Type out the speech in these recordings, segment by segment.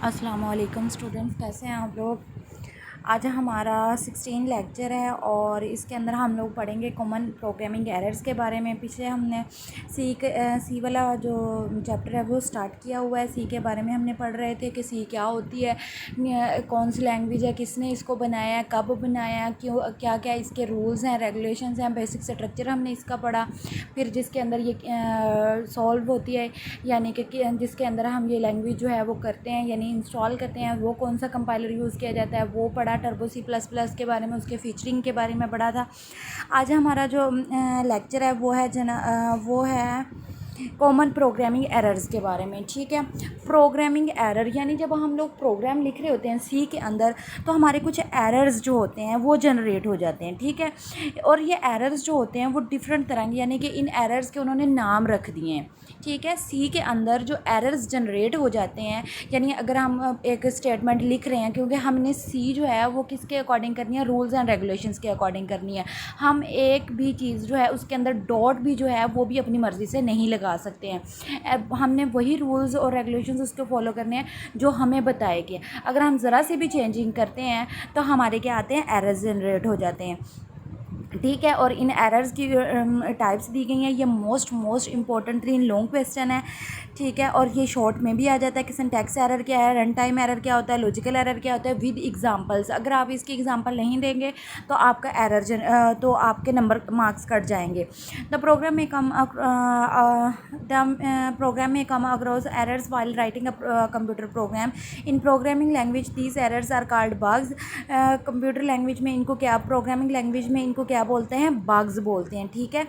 अस्सलाम वालेकुम स्टूडेंट्स, कैसे हैं आप लोग। आज हमारा 16 लेक्चर है और इसके अंदर हम लोग पढ़ेंगे कॉमन प्रोग्रामिंग एरर्स के बारे में। पीछे हमने सी वाला जो चैप्टर है वो स्टार्ट किया हुआ है। सी के बारे में हमने पढ़ रहे थे कि सी क्या होती है, कौन सी लैंग्वेज है, किसने इसको बनाया है, कब बनाया, क्यों, क्या क्या इसके रूल्स हैं, रेगुलेशंस हैं, बेसिक स्ट्रक्चर हमने इसका पढ़ा। फिर जिसके अंदर ये सॉल्व होती है, यानी कि जिसके अंदर हम ये लैंग्वेज जो है वो करते हैं यानी इंस्टॉल करते हैं, वो कौन सा कंपाइलर यूज़ किया जाता है वो पढ़ा। टर्बो C++ के बारे में, उसके फीचरिंग के बारे में पढ़ा था। आज हमारा जो लेक्चर है वो है कॉमन प्रोग्रामिंग एरर्स के बारे में। ठीक है, प्रोग्रामिंग एरर यानी जब हम लोग प्रोग्राम लिख रहे होते हैं सी के अंदर तो हमारे कुछ एरर्स जो होते हैं वो जनरेट हो जाते हैं। ठीक है, और ये एरर्स जो होते हैं वो डिफरेंट तरह के, यानी कि इन एरर्स के उन्होंने नाम रख दिए हैं। ठीक है, सी के अंदर जो एरर्स जनरेट हो जाते हैं, यानी अगर हम एक स्टेटमेंट लिख रहे हैं, क्योंकि हमने सी जो है वो किसके अकॉर्डिंग करनी है, रूल्स एंड रेगुलेशंस के अकॉर्डिंग करनी है। हम एक भी चीज़ जो है उसके अंदर डॉट भी जो है वो भी अपनी मर्ज़ी से नहीं लगा सकते हैं। अब हमने वही रूल्स और रेगुलेशंस उसके फॉलो करने हैं जो हमें बताए गए। अगर हम ज़रा से भी चेंजिंग करते हैं तो हमारे क्या आते हैं, एरर्स जनरेट हो जाते हैं। ठीक है, और इन एरर्स की टाइप्स दी गई हैं। ये मोस्ट इंपॉर्टेंट 3 लॉन्ग क्वेश्चन है। ठीक है, और ये शॉर्ट में भी आ जाता है कि सिंटैक्स एरर क्या है, रन टाइम एरर क्या होता है, लॉजिकल एरर क्या होता है, विद एग्जांपल्स। अगर आप इसकी एग्जांपल नहीं देंगे तो आपका तो आपके नंबर मार्क्स कट जाएंगे। द प्रोग्राम में come across errors while writing a computer program. In programming language these errors are called bugs. Computer language में इनको क्या, प्रोग्रामिंग लैंग्वेज में इनको क्या बोलते हैं, बग्स बोलते हैं। ठीक है,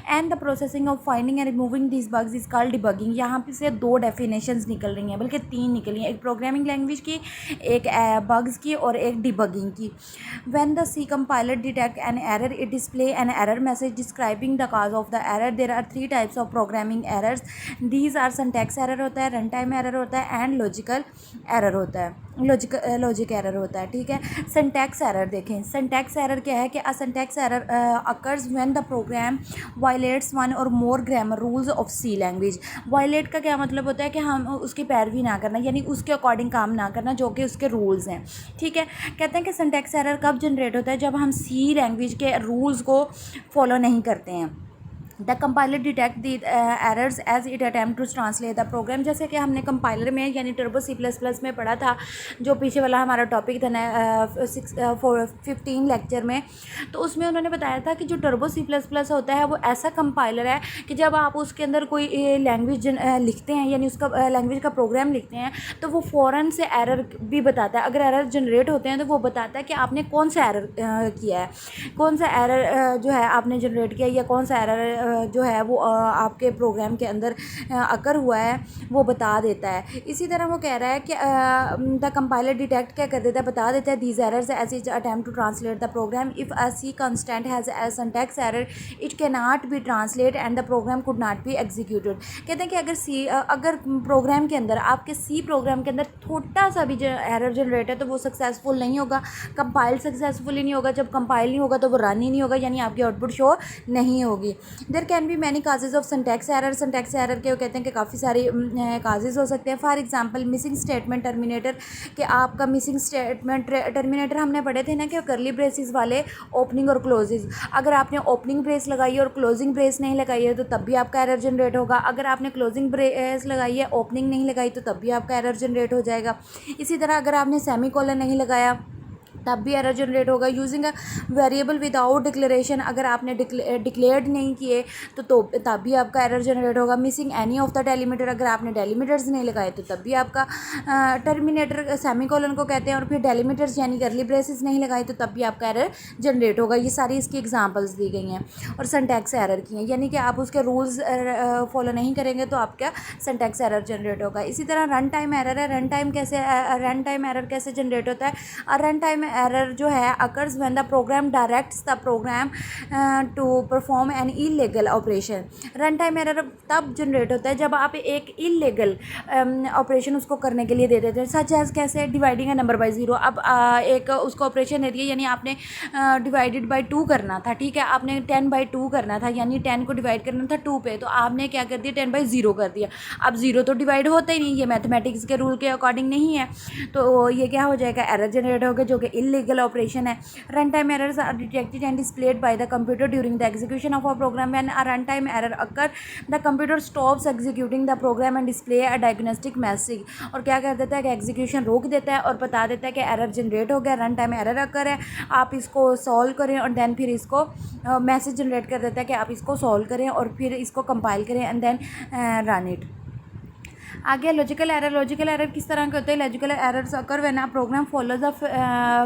and the processing of finding and removing this bugs is called debugging. यहाँ पे से 2 डेफिनेशंस निकल रही हैं, बल्कि 3 निकली हैं, एक प्रोग्रामिंग लैंग्वेज की, एक बग्स की और एक डिबगिंग की। When the C compiler detect an error it display an error message describing the cause of the error. There are 3 types of programming errors. These are syntax error होता है, run time error होता है and logical error होता है, logic error होता है। ठीक है, सिंटैक्स एरर देखें। सिंटैक्स एरर क्या है कि a syntax error occurs when the program violates one और more grammar rules of C language. Violate का क्या मतलब होता है कि हम उसकी पैरवी ना करना, यानी उसके अकॉर्डिंग काम ना करना जो कि उसके रूल्स हैं। ठीक है, कहते हैं कि सिंटैक्स एरर कब जनरेट होता है, जब हम सी लैंग्वेज के रूल्स को फॉलो नहीं करते हैं। The compiler detect the errors as it attempt to translate the program. जैसे कि हमने कंपाइलर में यानी टर्बो C++ में पढ़ा था, जो पीछे वाला हमारा टॉपिक था 15 लेक्चर में, तो उसमें उन्होंने बताया था कि जो टर्बो C++ होता है वो ऐसा कंपाइलर है कि जब आप उसके अंदर कोई लैंग्वेज लिखते हैं, यानी उसका लैंग्वेज का प्रोग्राम लिखते हैं, तो वो फ़ौरन से एरर भी बताता है। अगर एरर जनरेट होते हैं तो वो बताता है कि आपने कौन सा एरर किया है, कौन सा एरर जो है आपने जनरेट किया, या कौन सा एरर जो है वो आपके प्रोग्राम के अंदर अकर हुआ है, वो बता देता है। इसी तरह वो कह रहा है कि द कंपाइलर डिटेक्ट क्या कर देता है, बता देता है these errors as it attempt to translate the program. If a C constant has a syntax error it can not be translate and the program could not be executed. कहते हैं कि अगर प्रोग्राम के अंदर, आपके सी प्रोग्राम के अंदर थोड़ा सा भी एरर जनरेट है तो वो सक्सेसफुल नहीं होगा, कंपाइल सक्सेसफुल ही नहीं होगा। जब कंपाइल नहीं होगा तो वो रन ही नहीं होगा, यानी आपकी आउटपुट शो नहीं होगी। There can be many causes of syntax error. Syntax error के वो कहते हैं कि काफ़ी सारे काजेज हो सकते हैं। For example missing statement terminator, कि आपका मिसिंग स्टेटमेंट टर्मिनेटर हमने पढ़े थे ना कि करली ब्रेसेस वाले ओपनिंग और क्लोजेज। अगर आपने ओपनिंग ब्रेस लगाई है और क्लोजिंग ब्रेस नहीं लगाई है तो तब भी आपका एरर जनरेट होगा। अगर आपने क्लोजिंग ब्रेस लगाई है, ओपनिंग नहीं लगाई, तो तब भी आपका एरर जनरेट हो जाएगा। इसी तरह अगर आपने सेमी कोलन नहीं लगाया तब भी एरर जनरेट होगा। Using a variable without declaration, अगर आपने डिक्लेयर्ड नहीं किए तो तब भी आपका एरर जनरेट होगा। Missing any of the delimiter, अगर आपने डेलीमीटर्स नहीं लगाए तो तब भी आपका टर्मिनेटर सेमीकोलन को कहते हैं, और फिर डेलीमीटर्स यानी करली ब्रेसेस नहीं लगाए तो तब भी आपका एरर जनरेट होगा। ये सारी इसकी एग्जांपल्स दी गई हैं और सिंटैक्स एरर की हैं, यानी कि आप उसके रूल्स फॉलो नहीं करेंगे तो आपका सिंटैक्स एरर जनरेट होगा। इसी तरह रन टाइम एरर है। रन टाइम एरर कैसे जनरेट होता है। रन टाइम एरर जो है occurs when the program directs the program to perform an illegal operation. Run time error तब जनरेट होता है जब आप एक इलीगल ऑपरेशन उसको करने के लिए दे देते हैं, सच एज कैसे dividing a number by zero. अब एक उसको ऑपरेशन दे दिया, यानी आपने डिवाइडेड बाय 2 करना था, ठीक है, आपने 10/2 करना था, यानी 10 को डिवाइड करना था 2 पे, तो आपने क्या कर दिया 10/0 कर दिया। अब 0 तो डिवाइड होता ही नहीं, ये मैथमेटिक्स के रूल के अकॉर्डिंग नहीं है, तो ये क्या हो जाएगा, एरर जनरेट होगा जो कि इलीगल ऑपरेशन है। Run time errors are detected and displayed by the computer during the execution of a program. When a run time error occur the computer stops executing the program and display a diagnostic message. और क्या कर देता है कि execution रोक देता है और बता देता है कि एरर जनरेट हो गया, रन टाइम एरर अकर है, आप इसको सॉल्व करें, और देन फिर इसको मैसेज जनरेट कर देता है कि आप इसको सॉल्व करें और फिर इसको कंपाइल करें एंड देन रन इट। आगे लॉजिकल एरर। लॉजिकल एरर किस तरह के होते हैं? Logical errors occur when a program follows a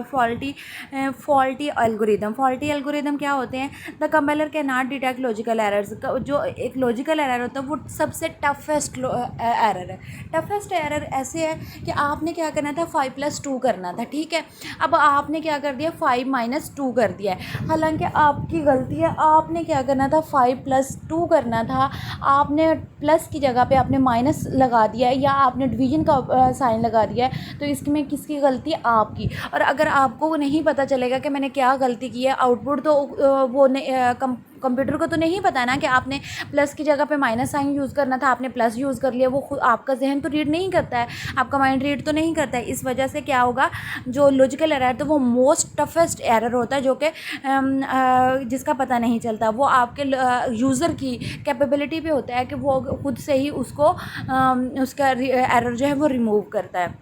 faulty algorithm. Faulty algorithm क्या होते हैं? The compiler can not detect logical errors. जो एक लॉजिकल एरर होता है वो सबसे टफेस्ट एरर है। टफेस्ट एरर ऐसे है कि आपने क्या करना था, 5+2 करना था, ठीक है, अब आपने क्या कर दिया 5-2 कर दिया है, हालांकि आपकी गलती है, आपने क्या करना था 5+2 करना था, आपने प्लस की जगह पे आपने माइनस लगा दिया है या आपने डिवीजन का साइन लगा दिया है, तो इसमें किसकी गलती है? आपकी। और अगर आपको नहीं पता चलेगा कि मैंने क्या गलती की है, आउटपुट तो वो कंप्यूटर को तो नहीं पता ना कि आपने प्लस की जगह पे माइनस साइन यूज़ करना था, आपने प्लस यूज़ कर लिया, वो खुद आपका जहन तो रीड नहीं करता है, आपका माइंड रीड तो नहीं करता है। इस वजह से क्या होगा, जो लॉजिकल एरर तो वो मोस्ट टफेस्ट एरर होता है, जो कि जिसका पता नहीं चलता, वो आपके यूज़र की कैपेबिलिटी पे होता है कि वो खुद से ही उसको उसका एरर जो है वो रिमूव करता है,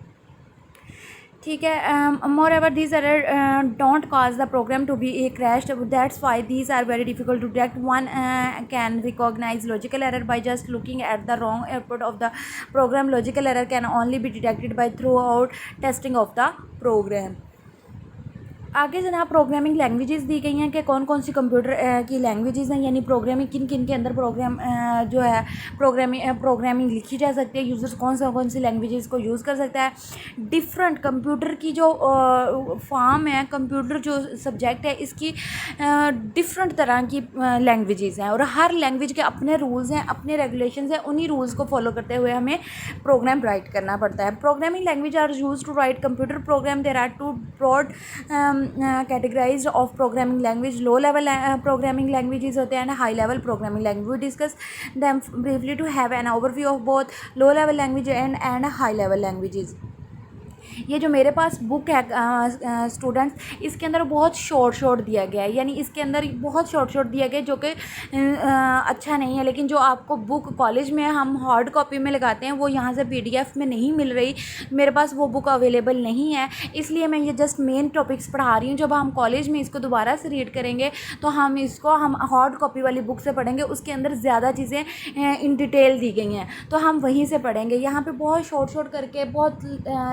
ठीक है। Moreover these error don't cause the program to be crashed, that's why these are very difficult to detect. One can recognise logical error by just looking at the wrong output of the program. Logical error can only be detected by throughout testing of the program. आगे जनाब programming languages दी गई हैं कि कौन कौन सी computer की languages हैं, यानी प्रोग्रामिंग किन किन के अंदर जो है प्रोग्रामिंग लिखी जा सकती है, यूज़र्स कौन सी लैंग्वेजेस को यूज़ कर सकता है। डिफरेंट कंप्यूटर की जो फॉर्म है, कंप्यूटर जो सब्जेक्ट है, इसकी डिफरेंट तरह की लैंग्वेजेस हैं और हर लैंग्वेज के अपने रूल्स हैं, अपने रेगुलेशंस हैं, उन्हीं रूल्स को फॉलो करते हुए हमें प्रोग्राम राइट करना पड़ता है। Programming language are use to write computer program. There are two broad categorized of programming language. low level programming languages होते हैं, high level programming language. We discuss them briefly to have an overview of both low level language and high level languages. ये जो मेरे पास book है students, इसके अंदर बहुत short दिया गया है, यानी इसके अंदर बहुत शॉर्ट दिया गया है जो कि अच्छा नहीं है, लेकिन जो आपको बुक कॉलेज में हम हार्ड कॉपी में लगाते हैं वो यहाँ से PDF में नहीं मिल रही, मेरे पास वो बुक अवेलेबल नहीं है, इसलिए मैं ये जस्ट मेन टॉपिक्स पढ़ा रही हूँ। जब हम कॉलेज में इसको दोबारा से रीड करेंगे तो हम हार्ड कॉपी वाली बुक से पढ़ेंगे, उसके अंदर ज़्यादा चीज़ें इन डिटेल दी गई हैं, तो हम वहीं से पढ़ेंगे। यहाँ पे बहुत शॉर्ट करके, बहुत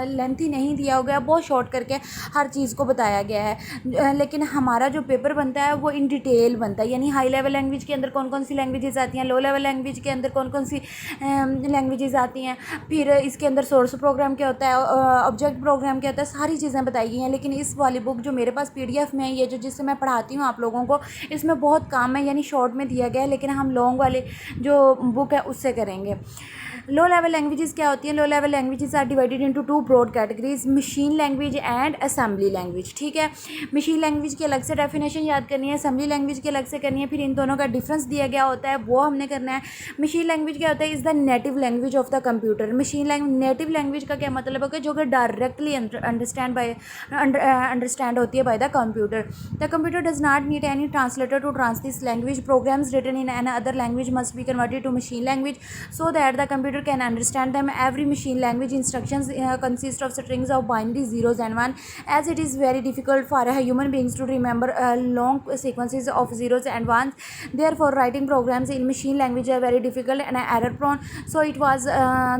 लेंथी नहीं दिया गया, बहुत शॉर्ट करके हर चीज़ को बताया गया है, लेकिन हमारा जो पेपर बनता है वो इन डिटेल बनता है, यानी हाई लेवल लैंग्वेज के अंदर कौन कौन सी लैंग्वेजेस आती हैं, लो लेवल लैंग्वेज के अंदर कौन कौन सी लैंग्वेजेस आती हैं, फिर इसके अंदर सोर्स प्रोग्राम क्या होता है, ऑब्जेक्ट प्रोग्राम क्या होता है, सारी चीज़ें बताई गई हैं। लेकिन इस वाली बुक जो मेरे पास PDF में है, ये जो जिससे मैं पढ़ाती हूँ आप लोगों को, इसमें बहुत काम है, यानी शॉर्ट में दिया गया है, लेकिन हम लॉन्ग वाले जो बुक है उससे करेंगे। लो लेवल लैंग्वेजेस क्या होती हैं? Low level languages are divided into 2 broad categories, machine language and assembly language, ठीक है। मशीन लैंग्वेज की अलग से डेफिनेशन याद करनी है, असेंबली लैंग्वेज की अलग से करनी है, फिर इन दोनों का डिफरेंस दिया गया होता है, वो हमने करना है। मशीन लैंग्वेज क्या होता है? Is the native language of the computer. Native language का क्या मतलब है? जो कि डायरेक्टली अंडरस्टैंड होती है by the computer. The computer does not need any translator to trans this language. Programs written in another language must be converted to machine language so that the computer can understand them. Every machine language instructions consist of strings of binary zeros and one, as it is very difficult for human beings to remember long sequences of zeros and ones. Therefore, writing programs in machine language are very difficult and error prone. So it was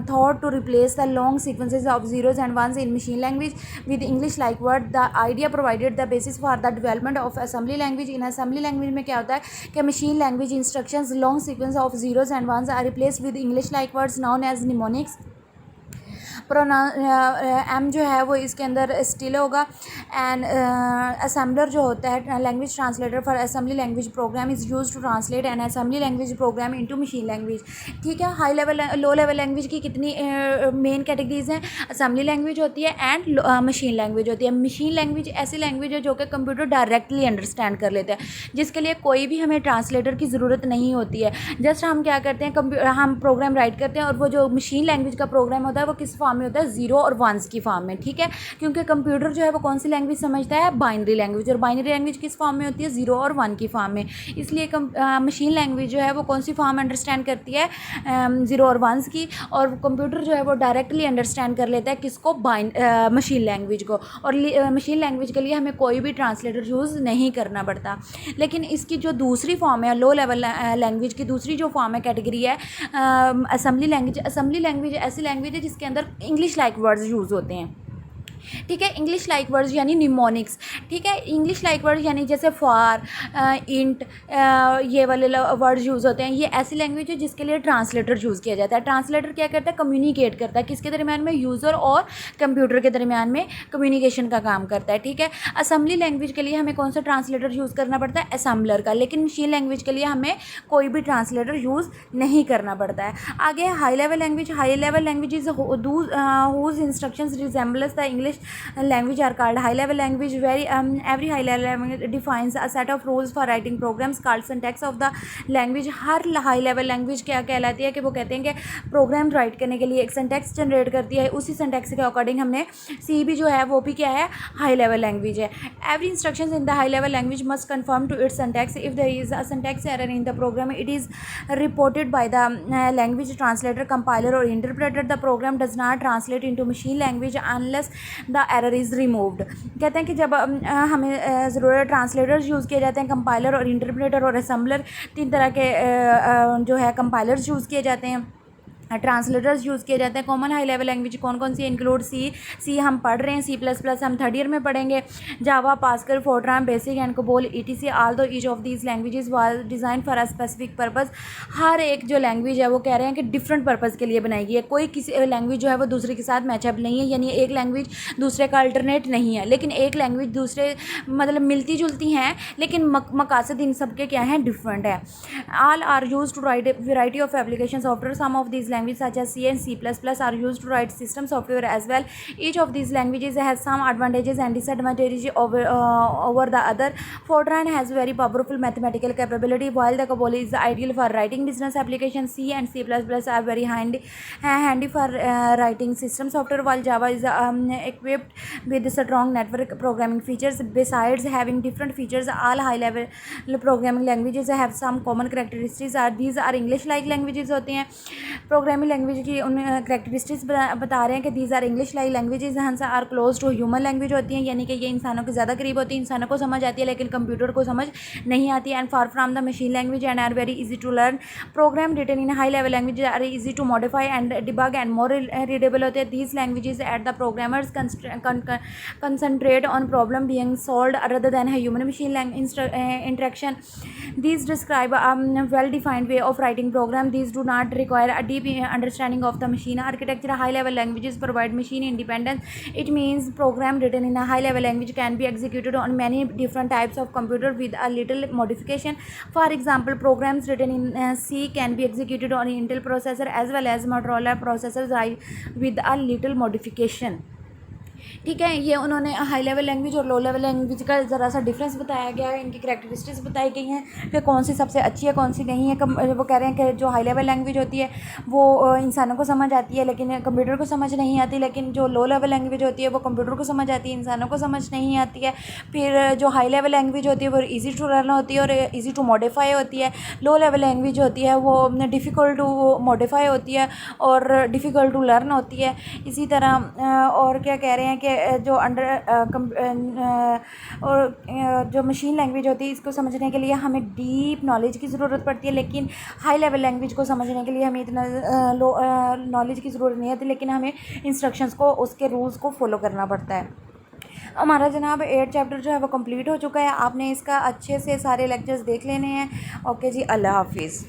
thought to replace the long sequences of zeros and ones in machine language with English like word. The idea provided the basis for the development of assembly language. In assembly language में क्या होता है कि machine language instructions long sequence of zeros and ones are replaced with English like words known as mnemonics. M जो है वो इसके अंदर स्टिल होगा। एंड असेंबलर जो होता है language translator for assembly language program is use to translate an assembly language program into machine language. ठीक है, high level low level language की कितनी मेन कैटेगरीज हैं? असेंबली लैंग्वेज होती है एंड मशीन लैंग्वेज होती है। मशीन लैंग्वेज ऐसी लैंग्वेज है जो कि कंप्यूटर डायरेक्टली अंडरस्टैंड कर लेता है, जिसके लिए कोई भी हमें ट्रांसलेटर की ज़रूरत नहीं होती है। जस्ट हम क्या करते हैं, हम प्रोग्राम राइट करते हैं और वो जो मशीन लैंग्वेज का प्रोग्राम होता है वो किस फॉर्म में होता है? ज़ीरो और वंस की फॉर्म में। ठीक है, क्योंकि कंप्यूटर जो है वो कौन सी लैंग्वेज समझता है? Binary language. और बाइनरी लैंग्वेज किस फॉर्म में होती है? ज़ीरो और वन की फॉर्म में। इसलिए मशीन लैंग्वेज जो है वो कौन सी फॉर्म अंडरस्टैंड करती है? ज़ीरो और वंस की। और कंप्यूटर जो है वो डायरेक्टली अंडरस्टैंड कर लेता है किसको? मशीन लैंग्वेज को। और मशीन लैंग्वेज के लिए हमें कोई भी ट्रांसलेटर यूज़ नहीं करना पड़ता। लेकिन इसकी जो दूसरी फॉर्म है लो लेवल लैंग्वेज की, दूसरी जो फॉर्म है कैटेगरी है असेंबली लैंग्वेज। असेंबली लैंग्वेज ऐसी लैंग्वेज है जिसके अंदर इंग्लिश लाइक वर्ड्स यूज़ होते हैं। ठीक है, इंग्लिश लाइक वर्ड्स यानी निमोनिक्स। ठीक है, इंग्लिश लाइक वर्ड्स यानी जैसे फॉर, इंट, ये वाले वर्ड्स यूज़ होते हैं। ये ऐसी लैंग्वेज है जिसके लिए ट्रांसलेटर यूज़ किया जाता है। ट्रांसलेटर क्या करता है? कम्युनिकेट करता है किसके दरमियान में? यूज़र और कंप्यूटर के दरमियान में कम्युनिकेशन का काम करता है। ठीक है, असेंबली लैंग्वेज के लिए हमें कौन सा ट्रांसलेटर यूज़ करना पड़ता है? असेंबलर का। लेकिन मशीन लैंग्वेज के लिए हमें कोई भी ट्रांसलेटर यूज़ नहीं करना पड़ता है। आगे high level language. High level language whose instructions resembles the English language are called high level language. Every high level language defines a set of rules for writing programs called syntax of the language. Her high level language क्या कहलाती है कि वो कहते हैं कि programme right करने के लिए एक सिंटैक्स जनरेट करती है, उसी सिंटैक्स के अकॉर्डिंग हमने सी भी जो है वो भी क्या है? हाई लेवल लैंग्वेज है। Every instructions in the high level language must confirm to its syntax. If there is a syntax error in the program it is reported by the language translator, compiler और interpreter. The program does not translate into machine language unless the error is removed. कहते हैं कि जब हमें ज़रूरत translators use किए जाते हैं, कंपाइलर और इंटरप्रेटर और असेंबलर, तीन तरह के जो है कंपाइलर्स यूज़ किए जाते हैं, ट्रांसलेटर्स यूज़ किए जाते हैं। कॉमन हाई लेवल लैंग्वेज कौन कौन सी? इंक्लूड सी हम पढ़ रहे हैं, C++ हम थर्ड ईयर में पढ़ेंगे, Java, Pascal, Fortran, BASIC and COBOL, ETC। Although each of these languages was design for a specific purpose. हर एक जो लैंग्वेज है वो कह रहे हैं कि डिफरेंट पर्पज़ के लिए बनाई गई है। कोई किसी लैंग्वेज जो है वो दूसरे के साथ मैचअप नहीं है, यानी एक लैंग्वेज दूसरे का अल्टरनेट नहीं है। लेकिन एक लैंग्वेज दूसरे मतलब मिलती जुलती हैं, लेकिन मकासद इन सब के क्या हैं? डिफरेंट है। All are used to write a variety of application software. Some of these languages such as C and C++ are used to write system software as well. Each of these languages has some advantages and disadvantages over the other. Fortran has very powerful mathematical capability, while the COBOL is ideal for writing business applications. C and C++ are very handy for writing system software, while Java is equipped with strong network programming features. Besides having different features, all high-level programming languages have some common characteristics. These are English-like languages होते हैं। Programming language की उन characteristics बता रहे हैं कि these are English-like languages hence are close to human language होती हैं, यानी कि ये इंसानों के ज़्यादा करीब होती है, इंसानों को समझ आती है लेकिन कंप्यूटर को समझ नहीं आती है। And far from the machine language and are very easy to learn. Program written in high level language are easy to modify and debug and more readable होते हैं। These languages at the programmers concentrate on problem being solved rather than human machine interaction. These describe a well defined way of writing program. These do not require a deep understanding of the machine architecture. High level languages provide machine independence. It means program written in a high level language can be executed on many different types of computer with a little modification. For example, programs written in C can be executed on Intel processor as well as Motorola processors with a little modification. ठीक है, ये उन्होंने high level language और लो level language का ज़रा सा difference बताया गया है, इनकी करैक्टरिस्टिक्स बताई गई हैं कि कौन सी सबसे अच्छी है कौन सी नहीं है। वो कह रहे हैं कि जो हाई लेवल लैंग्वेज होती है वो इंसानों को समझ आती है लेकिन कंप्यूटर को समझ नहीं आती, लेकिन जो लो लेवल लैंग्वेज होती है वो कंप्यूटर को समझ आती है, इंसानों को समझ नहीं आती है। फिर जो हाई लेवल लैंग्वेज होती है वो ईजी टू लर्न होती है और ईजी टू मॉडिफाई होती है। लो लेवल लैंग्वेज होती है वो डिफ़िकल्ट टू मॉडिफाई होती है और डिफ़िकल्ट टू लर्न होती है। इसी तरह और क्या कह रहे हैं कि जो और जो मशीन लैंग्वेज होती है इसको समझने के लिए हमें डीप नॉलेज की ज़रूरत पड़ती है, लेकिन हाई लेवल लैंग्वेज को समझने के लिए हमें इतना नॉलेज की ज़रूरत नहीं होती, लेकिन हमें इंस्ट्रक्शंस को उसके रूल्स को फॉलो करना पड़ता है। हमारा जनाब 8 चैप्टर जो है वो कंप्लीट हो चुका है। आपने इसका अच्छे से सारे लेक्चर्स देख लेने हैं। ओके जी, अल्लाह हाफिज़।